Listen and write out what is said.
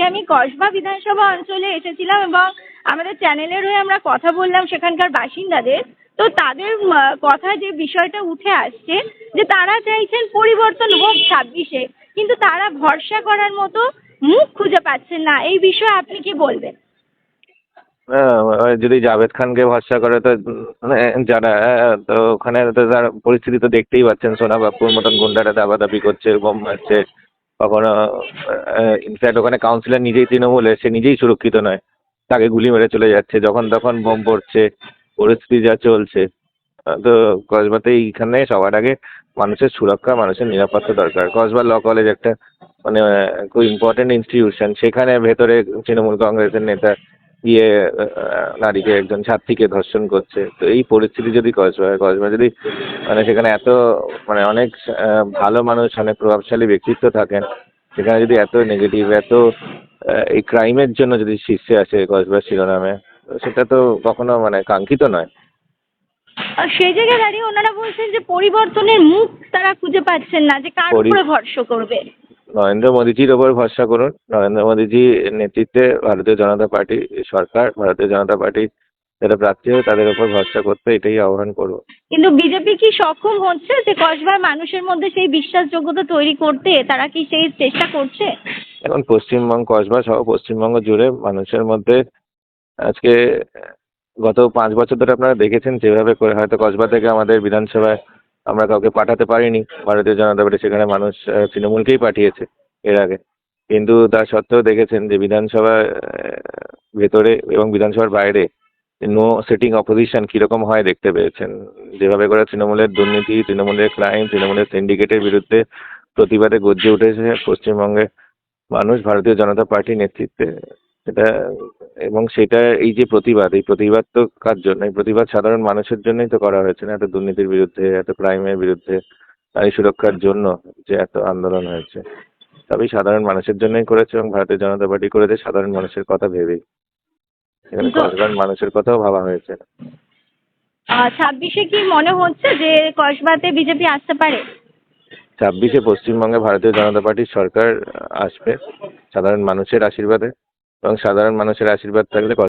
আজকে আমি কসবা বিধানসভা অঞ্চলে এসেছিলাম এবং আমাদের চ্যানেলের হয়ে আমরা কথা বললাম সেখানকার বাসিন্দাদের। তো তাদের কথা যে বিষয়টা উঠে আসছে যে তারা চাইছেন পরিবর্তন হোক 26-এ, কিন্তু তারা ভরসা করার মতো মুখ খুঁজে পাচ্ছেন না। এই বিষয়ে আপনি কি বলবেন? যদি জাভেদ খানকে ভরসা করে তো মানে যারা তো ওখানে তো তার পরিস্থিতি তো দেখতেই পাচ্ছেন, সোনা বাপুর মতন গুন্ডারা দাবাদাবি করছে, বোম মারছে। কখনো ইনফ্যাক্ট ওখানে কাউন্সিলর নিজেই তৃণমূলে, সে নিজেই সুরক্ষিত নয়, তাকে গুলি মেরে চলে যাচ্ছে যখন তখন, বোম পড়ছে, পরিস্থিতি যা চলছে। তো কসবাতে এইখানে সবার আগে মানুষের সুরক্ষা, মানুষের নিরাপত্তা দরকার। কসবা ল কলেজ একটা মানে খুব ইম্পর্টেন্ট ইনস্টিটিউশন, সেখানে ভেতরে তৃণমূল কংগ্রেসের নেতা গিয়ে নারীকে, একজন ছাত্রীকে ধর্ষণ করছে। তো এই পরিস্থিতি যদি কসবা যদি মানে সেখানে এত মানে অনেক ভালো মানুষ, অনেক প্রভাবশালী ব্যক্তিত্ব থাকেন, সেখানে যদি এত নেগেটিভ, এত এই ক্রাইমের জন্য যদি শীর্ষে আসে কসবার শিরোনামে, তো সেটা তো কখনো মানে কাঙ্ক্ষিত নয়। সেই জায়গায় দাঁড়িয়ে ওনারা বলছেন যে পরিবর্তনের মুখ তারা খুঁজে পাচ্ছেন না, যে কার উপরে ভরসা করবে। নরেন্দ্র মোদীজির ওপর ভরসা করুন। নরেন্দ্র মোদীজি নেতৃত্বে ভারতীয় জনতা পার্টি সরকার, ভারতীয় জনতা পার্টি যারা প্রার্থী হবে তাদের ওপর ভরসা করতে, এটাই আহ্বান করবো। কিন্তু বিজেপি কি সক্ষম হচ্ছে যে কসবার মানুষের মধ্যে সেই বিশ্বাসযোগ্যতা তৈরি করতে? তারা কি সেই চেষ্টা করছে? এখন পশ্চিমবঙ্গ, কসবা সহ পশ্চিমবঙ্গ জুড়ে মানুষের মধ্যে আজকে গত 5 বছর ধরে আপনারা দেখেছেন যেভাবে করে হয়তো কসবা থেকে আমাদের বিধানসভায় আমরা কাউকে পাঠাতে পারিনি, ভারতীয় জনতা পার্টি সেখানে মানুষ তৃণমূলকেই পাঠিয়েছে এর আগে। কিন্তু তা সত্ত্বেও দেখেছেন যে বিধানসভা ভেতরে এবং বিধানসভার বাইরে নো সিটিং অপোজিশন কীরকম হয় দেখতে পেয়েছেন। যেভাবে করে তৃণমূলের দুর্নীতি, তৃণমূলের ক্রাইম, তৃণমূলের সিন্ডিকেটের বিরুদ্ধে প্রতিবাদে গর্জে উঠেছে পশ্চিমবঙ্গে মানুষ ভারতীয় জনতা পার্টির নেতৃত্বে। সেটা এবং সেটা এই যে প্রতিবাদ, এই প্রতিবাদ তো কার জন্য? এই প্রতিবাদ সাধারণ মানুষের জন্যই তো করা হয়েছে না, এত দুর্নীতির বিরুদ্ধে, এত ক্রাইমের বিরুদ্ধে, নারী সুরক্ষার জন্য যে এত আন্দোলন হয়েছে, সবই সাধারণ মানুষের জন্যই করেছে এবং ভারতীয় জনতা পার্টি করেছে সাধারণ মানুষের কথা ভেবেই। এখানে কসবার মানুষের কথাও ভাবা হয়েছে না। 26-এ কি মনে হচ্ছে যে কসবাতে বিজেপি আসতে পারে? 26-এ পশ্চিমবঙ্গে ভারতীয় জনতা পার্টির সরকার আসবে সাধারণ মানুষের আশীর্বাদে, এবং সাধারণ মানুষের আশীর্বাদ থাকলে